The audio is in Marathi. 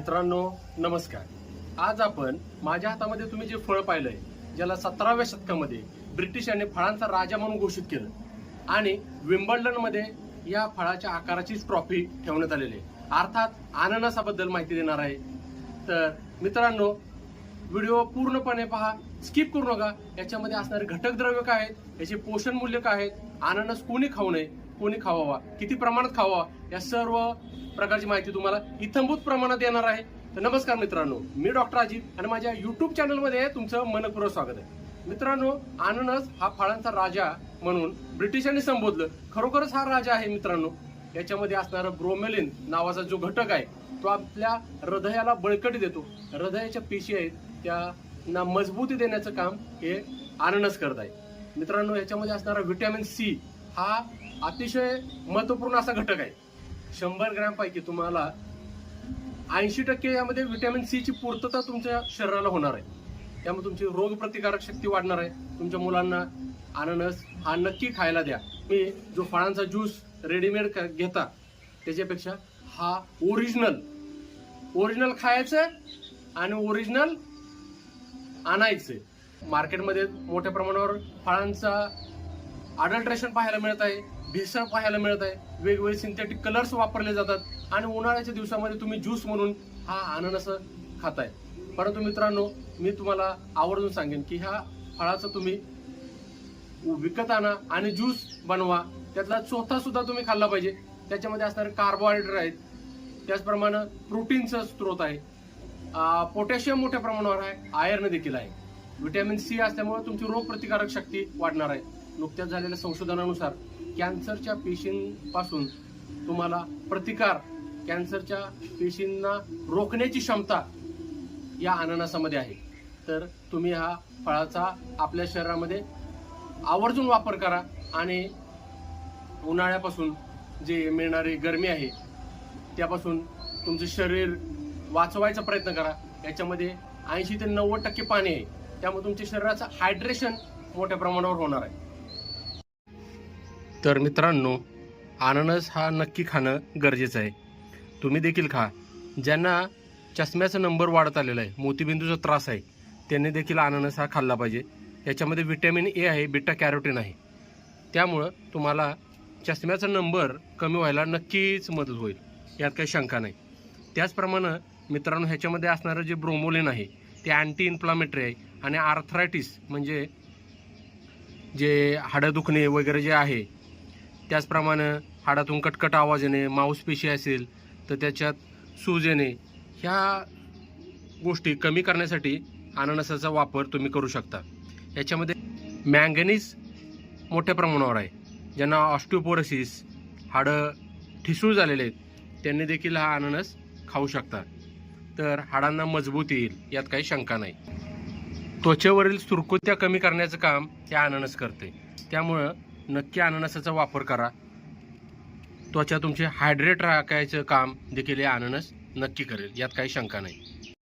मित्रांनो नमस्कार। आज आपण माझ्या हातामध्ये तुम्ही जे फळ पाहिलंय ज्याला 17व्या शतकामध्ये ब्रिटिशांनी फळांचा राजा म्हणून घोषित केलं आणि विम्बल्डन मध्ये या फळाच्या आकाराची ट्रॉफी ठेवण्यात आलेली आहे। अर्थात अननसाबद्दल माहिती देणार आहे। तर मित्रांनो व्हिडिओ पूर्णपणे पहा, स्किप करू नका। याच्यामध्ये असणारे घटक द्रव्य काय आहेत, याचे पोषण मूल्य काय आहेत, अननस कोणी खाऊ नये, कोणी खावावा, किती प्रमाणात खावावा, या सर्व प्रकारची माहिती तुम्हाला इत्थंभूत प्रमाणात देणार आहे। तर नमस्कार मित्रांनो, मी डॉक्टर अजित आणि माझ्या युट्यूब चॅनलमध्ये तुमचं मनपूर्वक स्वागत आहे। मित्रांनो अननस हा फळांचा राजा म्हणून ब्रिटिशांनी संबोधलं, खरोखरच हा राजा आहे मित्रांनो। याच्यामध्ये असणारा ब्रोमेलिन नावाचा जो घटक आहे तो आपल्या हृदयाला बळकटी देतो। हृदयाच्या पेशी आहेत त्यांना मजबूती देण्याचं काम हे अननस करत आहे। मित्रांनो याच्यामध्ये असणारा व्हिटॅमिन सी हा अतिशय महत्त्वपूर्ण असा घटक आहे। 100 ग्रॅम पैकी तुम्हाला 80% यामध्ये व्हिटॅमिन सी ची पूर्तता तुमच्या शरीराला होणार आहे। त्यामुळे तुमची रोगप्रतिकारक शक्ती वाढणार आहे। तुमच्या मुलांना अननस हा नक्की खायला द्या। मी जो फळांचा ज्यूस रेडीमेड घेता त्याच्यापेक्षा हा ओरिजिनल खायचं आणि ओरिजिनल आणायचं। मार्केटमध्ये मोठ्या प्रमाणावर फळांचा अडल्ट्रेशन पाहायला मिळत आहे, भेसळ पाहायला मिळत आहे, वेगवेगळे सिंथेटिक कलर्स वापरले जातात आणि उन्हाळ्याच्या दिवसामध्ये तुम्ही ज्यूस म्हणून हा अननस खाताय। परंतु मित्रांनो मी तुम्हाला आवर्जून सांगेन की ह्या फळाचं तुम्ही विकत आणा आणि ज्यूस बनवा। त्यातला चोथा सुद्धा तुम्ही खाल्ला पाहिजे। त्याच्यामध्ये असणारे कार्बोहायड्रेट आहेत, त्याचप्रमाणे प्रोटीनचा स्रोत आहे, पोटॅशियम मोठ्या प्रमाणावर आहे, आयर्न देखील आहे, व्हिटॅमिन सी असल्यामुळे तुमची रोगप्रतिकारक शक्ती वाढणार आहे। नुकत्याच झालेल्या संशोधनानुसार कॅन्सरच्या पेशींपासून तुम्हाला प्रतिकार, कॅन्सरच्या पेशींना रोखण्याची क्षमता या अननसामध्ये आहे। तर तुम्ही हा फळाचा आपल्या शरीरामध्ये आवर्जून वापर करा आणि उन्हाळ्यापासून जे मिळणारी गरमी आहे त्यापासून तुमचे शरीर वाचवायचा प्रयत्न करा। याच्यामध्ये 80 ते 90% पाणी आहे, त्यामुळे तुमच्या शरीराचं हायड्रेशन मोठ्या प्रमाणावर होणार आहे। तर मित्रांनो अननस हा नक्की खाणं गरजेचं आहे। तुम्ही देखील खा। ज्यांना चष्म्याचा नंबर वाढत आलेला आहे, मोतीबिंदूचा त्रास आहे, त्यांनी देखील अननस हा खाल्ला पाहिजे। याच्यामध्ये व्हिटॅमिन ए आहे, बीटा कॅरोटीन आहे, त्यामुळं तुम्हाला चष्म्याचा नंबर कमी व्हायला नक्कीच मदत होईल, यात काही शंका नाही। त्याचप्रमाणे मित्रांनो ह्याच्यामध्ये असणारं जे ब्रोमोलिन आहे ते अँटी इन्फ्लामेटरी आहे आणि आर्थरायटिस म्हणजे जे हाडं दुखणे वगैरे जे आहे, त्याचप्रमाणे हाडातून कटकट आवाज येणे, मांसपेशी असेल तर त्याच्यात सूज येणे, ह्या गोष्टी कमी करण्यासाठी अननसाचा वापर तुम्ही करू शकता। याच्यामध्ये मॅंगनीज मोठ्या प्रमाणावर आहे। ज्यांना ऑस्टिओपोरोसिस, हाडं ठिसूळ झालेले आहेत त्यांनी देखील हा अननस खाऊ शकता। तर हाडांना मजबूत येईल, यात काही शंका नाही। त्वचेवरील सुरकुत्या कमी करण्याचं काम हे अननस करते, त्यामुळं नक्की अननसाचा वापर करा। त्वचा तुमचे हायड्रेट राखायचं काम देखील हे अननस नक्की करेल, यात काही शंका नाही।